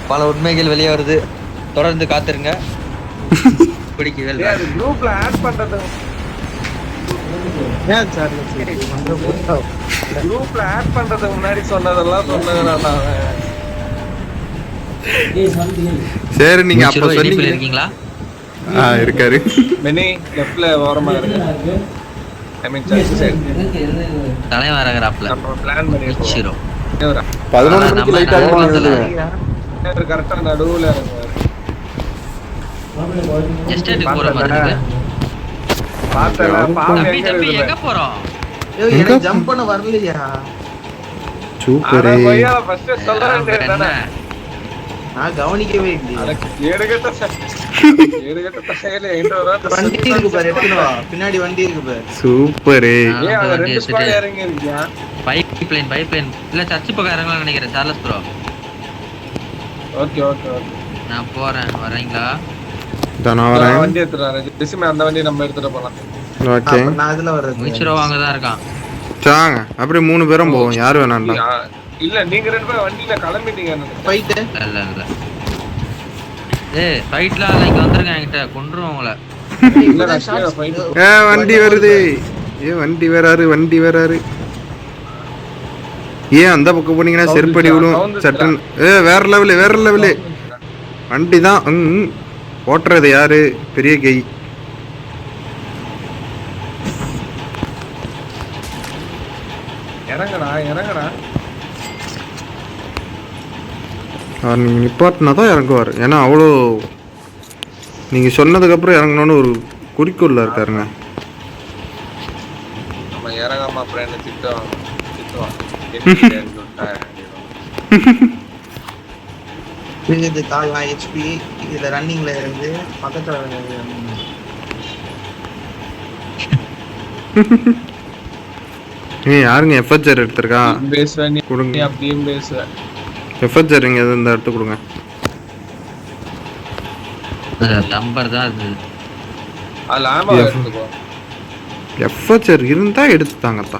பல உண்மைகள் வெளியே வருது. தொடர்ந்து காத்துருங்க. பிடிக்கவே அது குரூப்ல ஆட் பண்றது. குரூப்ல ஆட் பண்றதுக்கு முன்னாடி சொன்னதெல்லாம் சொன்னதுடா. சரி நீங்க அப்ப சொன்னீங்க இருக்கீங்களா? இருக்காரு. மெனி லெஃப்ட்ல ஓரமா இருக்கு. ஐ மீன் சர்ச் சைடு. தலைவன் வரங்கறாப்ல. நம்ம பிளான் பண்ணிருக்கோம். 11 மணிக்கு லைட் ஆக போகுது. கரெக்ட்டா நடுவுல இறங்குவாரு. எஸ்டேட்டுக்கு போற மாதிரி இருக்கு. பாத்தல பாவி எங்க போறோம்? ஏய் எனக்கு ஜம்ப் பண்ண வரலையா? சூப்பர். அட பையா ஃபர்ஸ்ட் சொல்றேன் தானே. நான் கவனிக்கவே இல்ல. அட ஏடுகட்ட செயலே எங்க வண்டி இருக்கு பாரு, எடுத்துட்டு வா. பின்னாடி வண்டி இருக்கு பாரு. சூப்பர். ஏய் அங்க ரெண்டு ஸ்குவாட் இறங்கி இருக்கியா? பைப்லைன் இல்ல சர்ச் பக்கம் இறங்கலாம் நினைக்கிறேன் சார்லஸ் ப்ரோ. ஓகே நான் போறேன், வரீங்களா? நான் வரேன். வண்டி எடுத்துறாரு. டிசிமே அந்த வண்டி நம்ம எடுத்துட்டு போலாம். ஓகே. நான் அதுல வரேன். முயற்சிரோ வாங்க தான் இருக்கான். சாங்க அப்படியே 3 பேரும் போவோம். யார் வேணாம்டா. இல்ல நீங்க ரெண்டு பேரும் வண்டியில கிளம்பிட்டீங்க. ஃபைட் இல்ல ஏய் ஃபைட்லாம் இங்க வந்துருங்க, என்கிட்ட கொன்றுவோம் உங்களை. இல்லடா ஃபைட். வண்டி வருது. வண்டி வராரு. ஏன் அந்த பக்கம் போனீங்கன்னா செருப்படி விழும் சட்டன். வேற லெவலு வண்டி தான். ஓட்டுறது யாரு? பெரிய கை. இறங்கடா நீங்க நிப்பாட்டினா தான் இறங்குவார். ஏன்னா அவ்வளோ நீங்க சொன்னதுக்கு அப்புறம் இறங்கணும்னு ஒரு குறிக்கோள்ல இருக்காருங்க. நம்ம இறங்காம அப்புறம் என்ன திட்டுவாங்க. இது கால் HP இதுல ரன்னிங்ல இருந்து பக்கத்துல யாருங்க எஃப்ஹெச்ஆர் எடுத்திருக்கா? பேசுவேன் கொடுங்க. அப்படியே பேசுவேன். எஃப்ஹெச்ஆர் இங்க இந்த எடுத்து கொடுங்க. நம்பர் தான் அது. அதுல ஆமா எடுத்துக்கோ. எஃப்ஹெச்ஆர் இருந்தா எடுத்துட்டாங்கப்பா.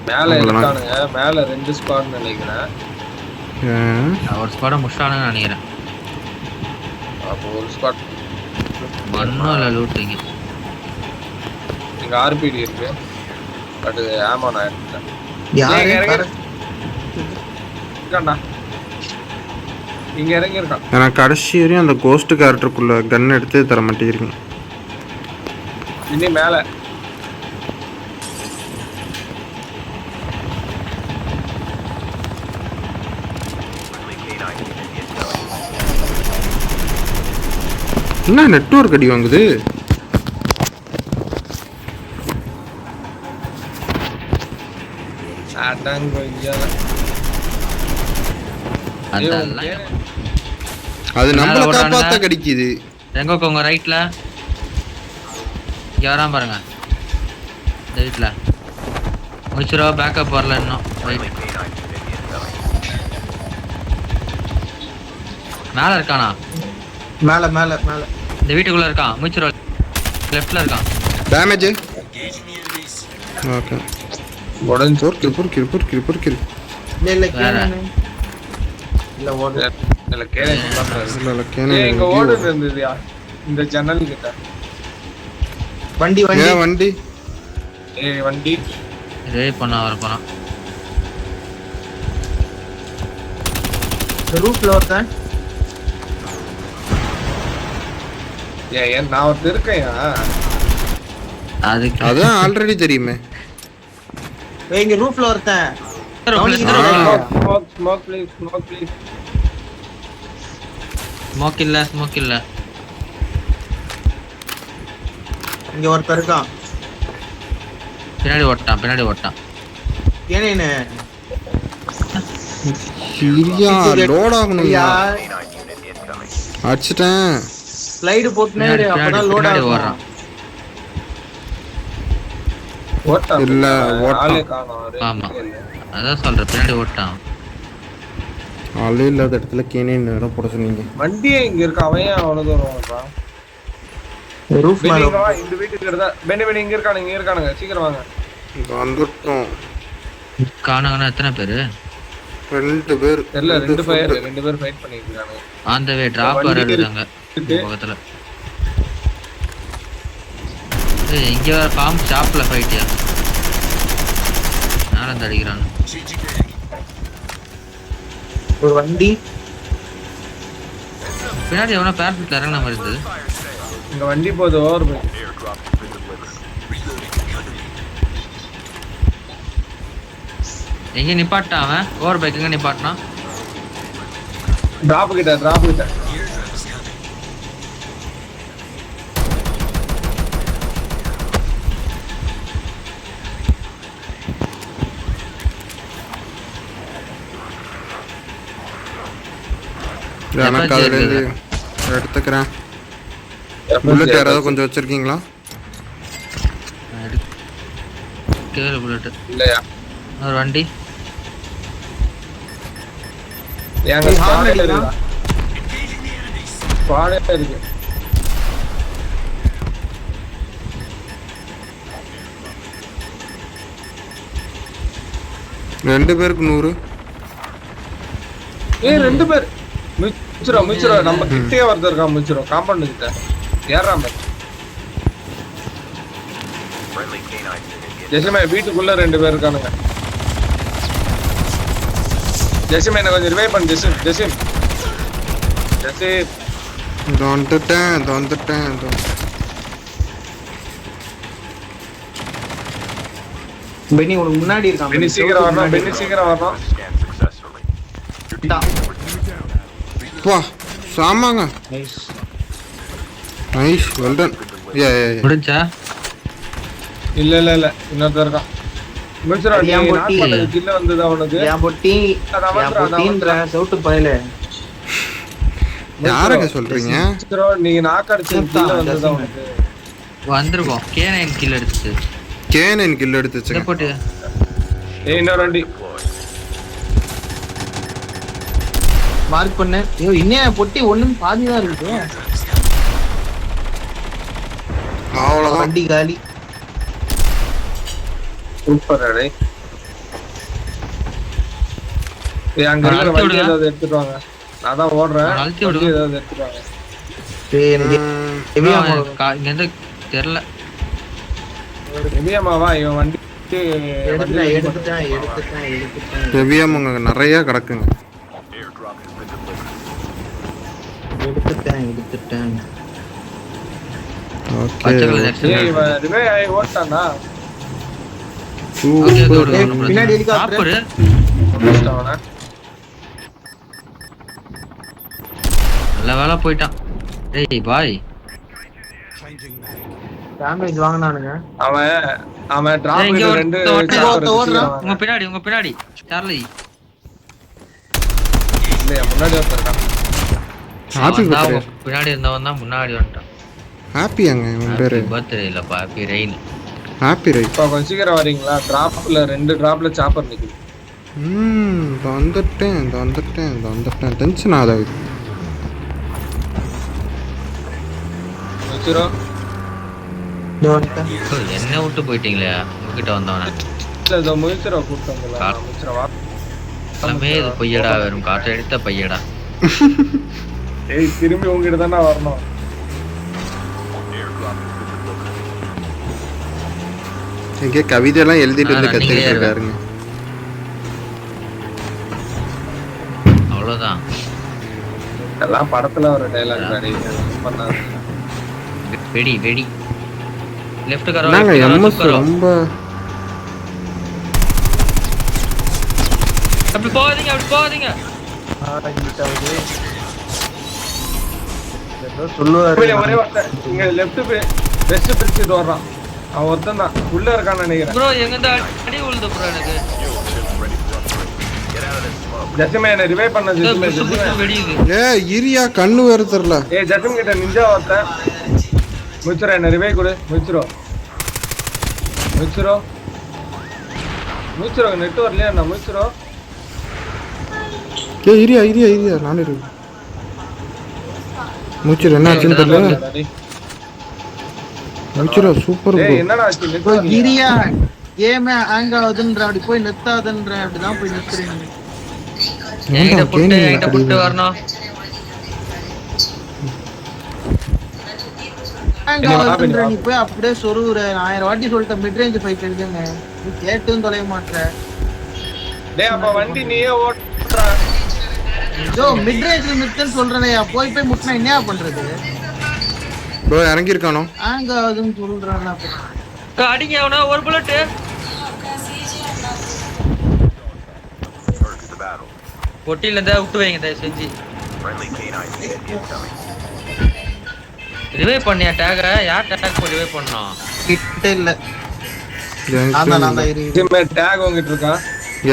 மேல இருக்கானுங்க. மேல 2 ஸ்குவாட் நினைக்கிறேன். ஒரு ஸ்குவாட முடிச்சானுன்னு நினைக்கிறேன். அப்போ ஒரு ஸ்குவாட் மண்ணோல லூட்டிங்க. இங்க ஆர்பிடி இருக்கு. பட் ஆமா நான் எடுத்துட்டேன். இருக்கான்டா. இங்க இறங்கி இருக்கான். எனக்கு கடைசி வரையும் அந்த கோஸ்ட் கேரக்டருக்குள்ள கன் எடுத்து தர மாட்டேங்கிறீங்க. இனி மேல என்ன நெட்வொர்க் அடி வாங்குது? அது நம்மள காப்பாத்த கிடைக்குது. எங்க உங்க ரைட்ல இங்க வராம பாருங்க. ரைட்ல முயற்சிரோ பேக்கப் வரல இன்னும். மேல இருக்கானா? மேல இந்த வீட்டுக்குள்ள இருக்கான். முயற்சிரோ லெஃப்ட்ல இருக்கான். டேமேஜ். ஓகே. உடனே பொறுக்கிரு. இல்ல ஓடு. இல்ல கேனே இங்க ஓடு இருந்ததுயா. இந்த ஜன்னல் கிட்ட வண்டி வண்டி ரேப் பண்ண வர போறான். ரூஃப்ல வரேன். ஏன் நான் ஒருத்தர் இருக்கேன்யா. அதான் ஆல்ரெடி தெரியுமே. இங்க ரூஃப்ல வரேன். Smoke please. ஸ்மோக் இல்ல. இங்க ஒருத்தர் இருக்கான். பின்னாடி ஓட்டான். ஏனே இல்லையா லோட் ஆகணும்யா. அடிச்சிட்டேன். ஸ்லைடு போட்டுனே அப்பதான் லோட் ஆகும். இல்ல ஆளே காணோம். ஆமா அதான் சொல்றேன், பின்னாடி ஓட்டான். ஆளே இல்லாத இடத்துல கேனே நேரம் போட சொன்னீங்க. வண்டியே இங்க இருக்கு. அவன் அவ்வளவு தூரம் வர்றான். ரூஃப் மேல இந்த வீட்டுக்கு கிட்ட பெனி இங்க இருக்கானுங்க. சீக்கிரம் வாங்க. வந்துட்டோம். காணாங்கன்னா எத்தனை பேரு? 2 பேர் தெரியல, 2 பேர் ஃபைட் பண்ணிட்டு இருக்காங்க. ஆன் த வே டிராப் வண்டி வர்றாங்க இருக்கு. பக்கத்துல. ஏய் இங்க வேற ஃபார்ம் ஷாப்ல ஃபைட்டியா? நானும் அடிக்கிறாங்க. ஒரு வண்டி பின்னாடி எவனோ பேரட் இறங்கின மாதிரி இருந்தது. இங்க வண்டி போகுது ஓவர் பை. எங்க நிப்பாட்டான் அவன்? ஓவர் பைக் எங்க நிப்பாட்டினா? டிராப் கிட்ட. எனக்கு அதுல இருந்து எடுத்துக்கிறேன். புல்லட் யாராவது கொஞ்சம் வச்சிருக்கீங்களா? கேளு புல்லட் இல்லையா? ஒரு வண்டி எங்க ஸ்குவாட் இருக்கு. ரெண்டு பேருக்கு 100. 2 பேர் முச்சிரோ நம்ம கிட்டே வரது இருக்கா. முச்சிரோ காம்பவுண்ட் கிட்ட ஏறாம. ஜெசிமே வீட்டுக்குள்ள 2 பேர் இருக்கானுங்க. ஜெசிமே என்ன கொஞ்சம் ரிவைவ் பண்ணு. ஜெசிம் வந்துட்டேன். பெனி உனக்கு முன்னாடி இருக்கான். பெனி சீக்கிரம் வரணும். வா சாமாங்க. Nice well done. முடிஞ்சா? இல்ல இன்னொருத்தர் இருக்கான். முச்சிரோ நீ நாக் பண்ணது கில்ல வந்தது அவனுக்கு. ஏன் பொட்டின்ற சவுட்டு பையல. யாரங்க சொல்றீங்க? முச்சிரோ நீ நாக் அடிச்சது கில்ல வந்தது அவனுக்கு. வந்திருக்கோம். K9 கில் எடுத்துச்சு. K9 கில் எடுத்துச்சு. போட்டு இன்னொரு வண்டி மார்க் பண்ணு. ஐயோ இன்னும் பொட்டி ஒண்ணும் பாதி தான் இருக்கு. அவ்வளவுதான். வண்டி காலி. சூப்பர் அடே. அங்க இருக்கிற வண்டி ஏதாவது எடுத்துட்டு வாங்க. நான் தான் ஓடுறேன். அழுத்தி விடு. ஏதாவது எடுத்துட்டு வாங்க. இங்க இருந்து தெரியல. எமியாமாவா இவன் வண்டி எடுத்துட்டேன். ஹெவியாம் அங்க நிறைய கிடக்குங்க. எடுத்துட்டேன். ஓகே. இவன் ரிவே ஆயி ஓட்டானா? சூப்பர். பின்னாடி ஹெலிகாப்டர். முடிச்சிட்டானா? நல்ல வேளை போயிட்டான். டேய் பாய். டேமேஜ் வாங்குனானுங்க. அவன் டிராப் இங்க ஒரு 2 ஓடுறான். உங்க பின்னாடி சார்லி. இல்லையா முன்னாடி ஒருத்தர் ஹாப்பி பர்த்டே. பின்னாடி இருந்தவன் தான் முன்னாடி வந்துட்டான். ஹாப்பியாங்க உன் பேரு? பர்த்டே இல்லப்பா, ஹாப்பி ரெயின். Happy right. இப்போ கொஞ்சம் சீக்கிரம் வரீங்களா? டிராப்ல 2 டிராப்ல சாப்பர் நிக்குது. வந்துட்டேன். டென்ஷன் ஆகாது. முச்சிரோ என்ன விட்டு போயிட்டீங்களே உங்ககிட்ட வந்தவன. இல்ல இதோ முச்சிரோ கூட்டங்களா. முச்சிரோ வா. எல்லாமே இது பையடா, வெறும் காற்று எடுத்த பையடா. ஏய் திரும்பி உங்ககிட்ட தானே வரணும். இங்க கவிதையெல்லாம் எழுதிட்டு வந்து கத்திட்டு இருக்காருங்க. அவ்வளவுதான். எல்லாம் படத்துல ஒரு டயலாக் மாதிரி பண்ணாரு. வெடி லெஃப்ட் கரோ. நாங்க எம்எஸ் ரொம்ப அப்படி போகாதீங்க. சொல்லுவாரு. ஒரே வார்த்தை. இங்க லெஃப்ட் வெஸ்ட் பிரிச்சுட்டு வர்றான். அவன் ஒருத்தன் தான் உள்ள இருக்கான்னு நினைக்கிறேன். ப்ரோ எங்க இந்த அடி உழுது ப்ரோ எனக்கு. ஜெசிமே என்ன ரிவைவ் பண்ண. வெடியுது. இரியா கண்ணு வேற தெரியல. ஜெசிம் கிட்ட நிஞ்சா ஒருத்தன். முச்சிரோ என்ன ரிவைவ் கொடு. முச்சிரோ நெட் வரலையா என்ன? முச்சிரோ இரியா நானே இருக்கு. மூச்சிரோ என்ன ஆச்சுன்னு தெரியல. மூச்சிரோ சூப்பர் ப்ரோ. என்னடா ஆச்சு? நெட் இரியா கேம் ஹேங் ஆகுதுன்ற அப்படி போய் நிறுத்தாதன்ற அப்படிதான் போய் நிறுத்துறீங்க. என்கிட்ட புட்டு வரணும். நீ போய் அப்படியே சொருகுற. 1000 வாட்டி சொல்லிட்டேன் மிட் ரேஞ்ச் ஃபைட் எடுங்க. நீ கேட்டும் தொலைய மாட்டற. டேய் அப்ப வண்டி நீயே ஓட்டுற. ஜோ மிட் ரேஞ்ச்ல நிறுத்தன்னு சொல்றேனே, போய் முட்னா என்ன பண்றது? ப்ரோ இறங்கி இருக்கானோ? ஆங்க அதுன்னு சொல்றேன்ல. அடிங்க அவன ஒரு புல்லட். பொட்டில இருந்தா விட்டு வைங்க தயவு செஞ்சு. ரிவைவ் பண்ணியா டேக? யார் டேக் போய் ரிவைவ் பண்ணோம்? கிட்ட இல்ல. நான் இரு. ஜிம் டேக் உங்கிட்ட இருக்கா?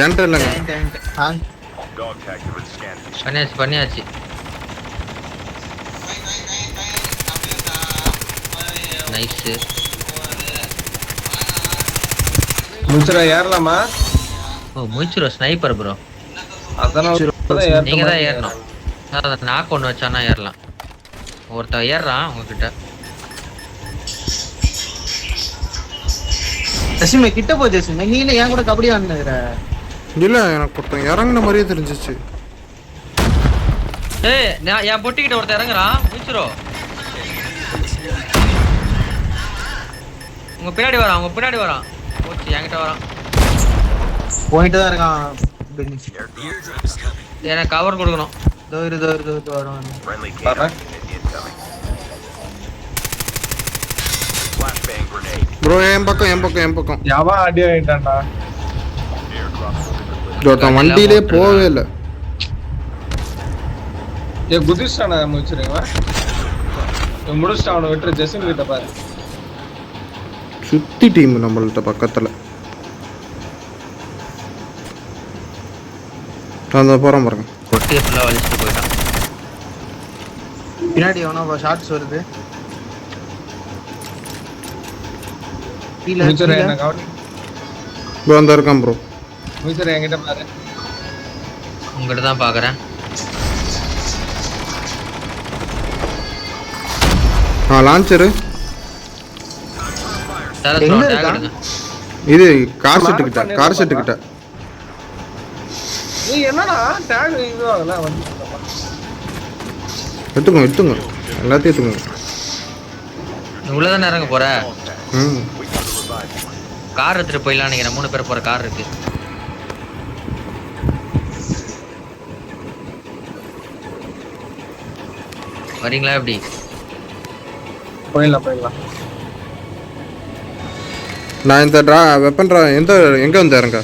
ஏன்ட்ட இல்லங்க. பண்ணியாச்சு. நைஸ். முச்சரா ஏறலாமா? ஓ முச்சரா ஸ்னைப்பர் ப்ரோ. அதான் நீங்க தான் ஏறணும். அத நாக் ஒன்னு வச்சானா ஏறலாம். ஒருத்த ஏறறான் உங்ககிட்ட. ஜெசிமே கிட்ட போ ஜெசிமே. நீ என்ன ஏன் கூட கபடி ஆடுனற? இல்ல எனக்கு ஒருத்தன் இறங்குன மாதிரியே தெரிஞ்சிச்சு. ஏய் நான் என் பொட்டி கிட்ட ஒருத்த இறங்குறான். முச்சரோ உங்க பின்னாடி வரான். போச்சு என்கிட்ட வரான். போயிட்டு தான் இருக்கான். எனக்கு கவர் கொடுக்கணும். தோ வரான். ப்ரோ என் பக்கம் யாவா அடி ஆயிட்டான்டா. ஒருத்தன் வண்டியிலே போவே இல்லை. குதிஷ்டான முடிச்சிருங்க. முடிச்சுட்டு அவனை விட்டு ஜெசிம் கிட்ட பாரு. சுத்தி டீம் நம்மள்ட்ட பக்கத்துல. அந்த போறோம் பாருங்க. பொட்டியை ஃபுல்லா வலிச்சுட்டு போயிட்டான். பின்னாடி எவனோ ஷாட்ஸ் வருது. முடிச்சற என்ன கவுண்ட்? ப்ரோ அந்த இருக்கான் ப்ரோ. முடிச்சற என்கிட்ட பாரு. உங்ககிட்ட தான் பாக்குறேன். லான்ச்சரு இது கார் செட்டு கிட்ட. நீ என்னடா டாக் இது ஆகல வந்து எடுத்துங்க எல்லாத்தையும் எடுத்துங்க. உள்ளதானே இறங்க போற? கார் எடுத்துட்டு போயிடலாம் நினைக்கிறேன். 3 பேர் போற கார் இருக்கு. வரீங்களா? எப்படி போயிடலாம். நான் இந்த வெப்பன் எங்க வந்து இறங்க?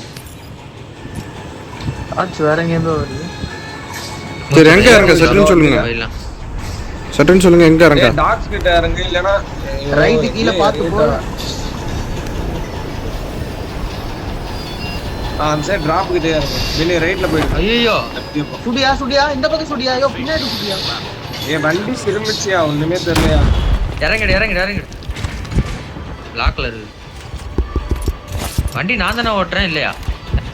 வேற எங்க வருது? சரி எங்க இறங்க சட்டுன்னு சொல்லுங்க. எங்க இறங்க? டாக்ஸ் கிட்ட இறங்க இல்லனா ரைட் கீழ பாத்து போ. அந்த சைடு டிராப் கிட்ட இறங்க. வெளிய ரைட்ல போய். ஐயோ சுடியா இந்த பக்கம் சுடியா. ஐயோ பின்னாடி சுடியா. வண்டி சிறுமிச்சியா ஒண்ணுமே தெரியலையா? இறங்கிடு. லாக்ல இருக்கு வண்டி. நான் தானே ஓட்டுறேன் இல்லையா?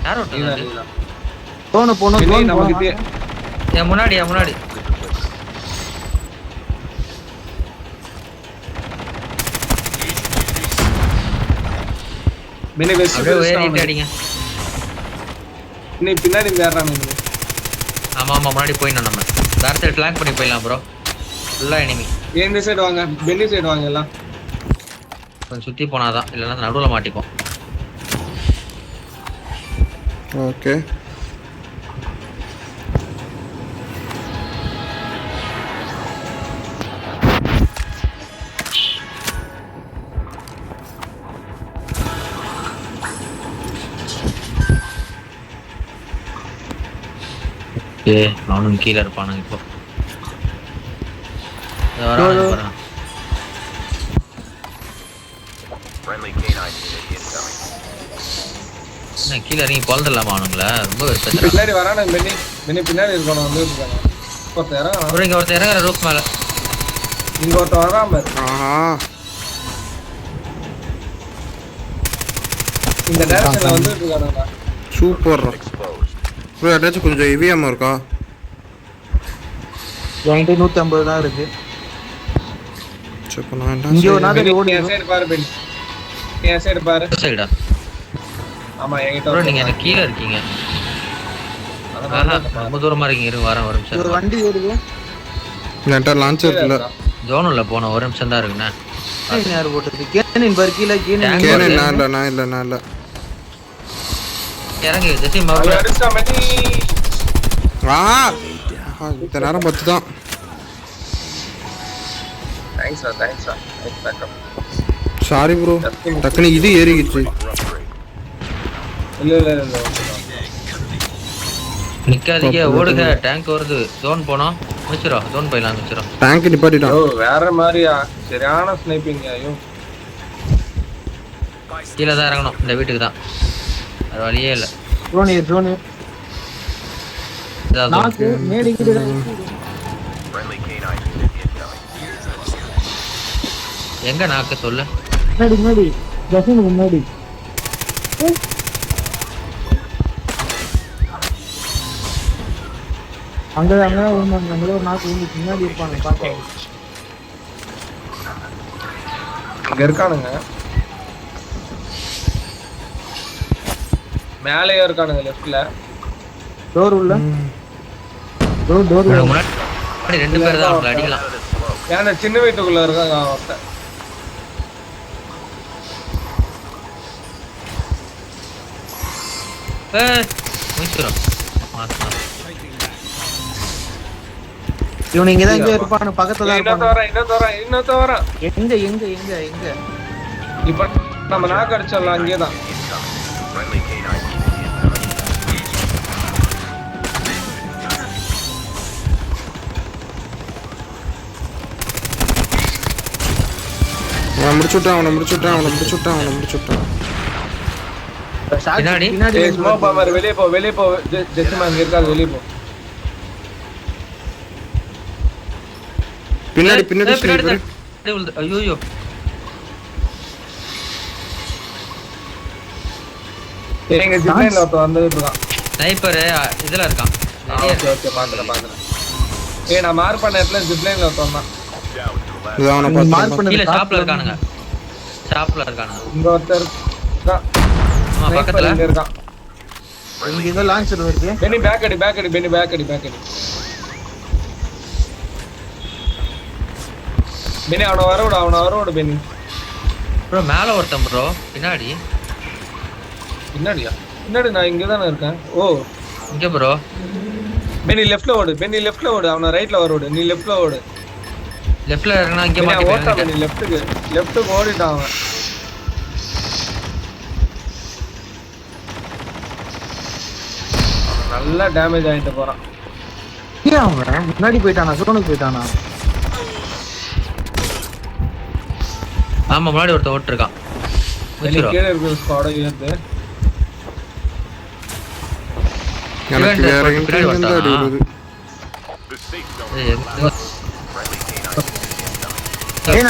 யார் ஓட்டுறது? போன நமக்கு என் முன்னாடி மினி வெஸ்ட் ஏறிட்டு அடிங்க. நீ பின்னாடி ஏறறானே. ஆமா முன்னாடி போயிடணும். நம்ம வேற சைடு ஃபிளாங்க் பண்ணி போயிடலாம் ப்ரோ. ஃபுல்லா எனிமி. இந்த சைடு வாங்க. பென்னி சைடு வாங்க எல்லாம். கொஞ்சம் சுத்தி போனாதான், இல்லைன்னா நடுவுல மாட்டிப்போம். ஓகே அவனும் கீழே இருப்பானுங்க. இப்போ கீழே இறங்கி குழந்தைலாமா அவனுங்களா? ரொம்ப பின்னாடி வரானு. பின்னாடி இருக்கணும். வந்து இருக்காங்க. ஒருத்தர் இறங்குற ரூப் மேல. இங்க ஒருத்தர் வராம. இந்த டைரக்ஷன்ல வந்து இருக்கானுங்க. Super bro. அட்டாச் கொஞ்சம் ஹெவியாம இருக்கா? என்கிட்ட 150 தான் இருக்கு. சப்ப நான் இங்க ஒரு நாளைக்கு ஓடி சைடு பாரு. பென்னி என் சைடு பாரு. சைடா? ஆமா என்கிட்ட. ப்ரோ நீங்க எனக்கு கீழ இருக்கீங்க. அத ஆஹா, ரொம்ப தூரமா இருக்கீங்க, இருங்க வரேன் ஒரு ஒரு நிமிஷம். வண்டி வருது. என்கிட்ட லான்ச்சர் இல்லை. ஜோனுள்ள போன ஒரு நிமிஷம் தான் இருக்குண்ணே. யார் போட்டது? கேனின் பாரு கீழே கேனின். கேனு நான் இல்லை. இறங்கி ஜெசிம் அவன் அடிச்சா மணி. இந்த நேரம் பார்த்து தான். தேங்க்ஸ்டா. Nice backup. சாரி ப்ரோ, டக்குனு இது ஏறிக்கிச்சு. இல்ல. நிக்காதீங்க, ஓடுங்க. டேங்க் வருது. ஜோன் போனோம். முடிச்சிரும், ஜோன் போயிடலாம். முடிச்சிரும். டேங்க் நிப்பாட்டிட்டான். ஓ வேற மாதிரியா? சரியான ஸ்னைப்பிங். ஐயோ கீழே தான் இறங்கணும், இந்த வீட்டுக்கு தான். அது வழியே இல்லை. ட்ரோன் நாக்கு மேடி கிட்ட. எங்க நாக்கு சொல்லு. முன்னாடி ஜெசினுக்கு முன்னாடி. அங்க ஒரு நாக்கு முன்னாடி இருப்பாங்க பாப்பா. இங்க இருக்கானுங்க, மேலேயே இருக்கானுங்க லெஃப்ட்ல. டோர் உள்ள டோர் முன்னாடி 2 பேர் தான் அவங்களை அடிக்கலாம். ஏன்னா சின்ன வீட்டுக்குள்ள இருக்காங்க ஒருத்தன். முடிச்சிரும். இவன் இங்கதான் எங்க இருப்பானு பக்கத்துல இருப்பானு. இன்னொருத்த வரான். எங்க இப்ப நம்ம நாக்கு அடிச்சிடலாம். அங்கேதான் அவனை முடிச்சுட்டான். பின்னாடி ஸ்மோக் பாம்பர். வெளியே போ ஜெசிமா அங்க இருக்காது. வெளியே போ. பின்னாடி ஐயோ எங்க ஜிப்லைன்ல ஒருத்தன் வந்துட்டு இருக்கான். ஸ்னைப்பர் இதுல இருக்கான். ஓகே பாக்குறேன். நான் மார்க் பண்ண இடத்துல ஜிப்லைன்ல ஒருத்தன் தான். மார்க் பண்ண கீழ ஷாப்ல இருக்கானுங்க. இங்க ஒருத்தர் இருக்கான். பக்கத்துல இங்க இருக்கான். இங்க லான்ச்சர் வருது. பெனி பேக் அடி. பெனி அவனை வரவிடு பெனி. ப்ரோ மேல ஒருத்தன் ப்ரோ. பின்னாடி நான் இங்க தானே இருக்கேன். ஓ இங்க ப்ரோ. பெனி லெஃப்ட்ல ஓடு. அவனை ரைட்ல வரவிடு. நீ லெஃப்ட்ல ஓடு. லெஃப்ட்ல இருக்கனா இங்க ஓட்டா மாட்டிட்டேன். பெனி லெஃப்ட்டுக்கு ஓடிட்டான் அவன். நல்லா டேமேஜ் ஆயிட்டு போறான். அவன் முன்னாடி போயிட்டானா? ஜோனுக்கு போயிட்டானா? ஆமா முன்னாடி ஒருத்தன் ஓட்டு இருக்கான். கீழே இருக்கிற ஸ்குவாட ஏத்து. எனக்கு வேற எங்க இருந்து அடி வருது.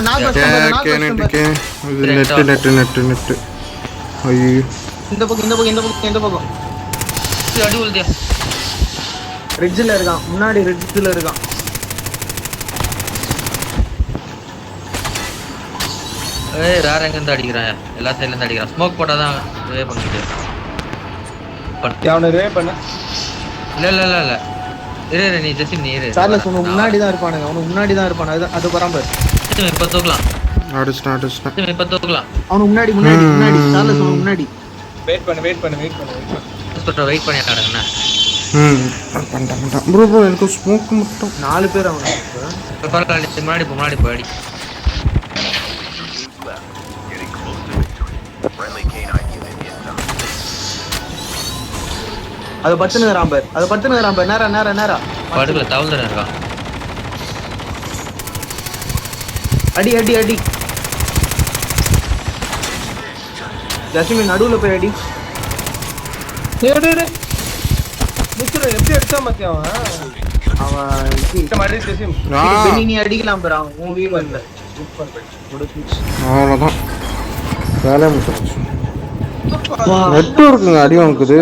நான் நெட்டு ஐயோ இந்த பக்கம் அடி உழுதியா. ரிட்ஜ்ல இருக்கான். முன்னாடி ரிட்ஜ்ல இருக்கான். வேற எங்க இருந்து அடிக்கிறான்? எல்லா சைடுல இருந்து அடிக்கிறான். ஸ்மோக் போட்டாதான் ரிவே பண்ண முடியும். அவனை ரிவே பண்ண. இல்ல இரு நீ ஜெசிம் நீ இரு. சார்லஸ் உனக்கு முன்னாடி தான் இருப்பானுங்க. அவனுக்கு முன்னாடி தான் இருப்பானு. அது பராம்பர். இப்ப தூக்கலாம். அடிச்சிட்டான். இப்ப தூக்கலாம். அவனுக்கு முன்னாடி சார்லஸ் உனக்கு முன்னாடி. வெயிட் பண்ணு. வெயிட் பண்ணி ஆடுங்கண்ணா. பண்ணிட்டான் ப்ரோ. எனக்கு ஸ்மோக் மட்டும் 4 பேர் அவனுக்கு. முன்னாடி போய் அது பத்துனுறான் பார். நேரா படுக்கல தவழ்ந்துன்னு இருக்கான். அடி ஜஸ்மின் நடுவுல போய் அடி. எப்படி அடிச்சா மத்திய அவன் நீ அடிக்கலாம் பாரு. அவன் மூவி வரல. அவ்வளோதான் வேலையை முடிச்சு. நெட்டு இருக்குங்க அடி வாங்குது.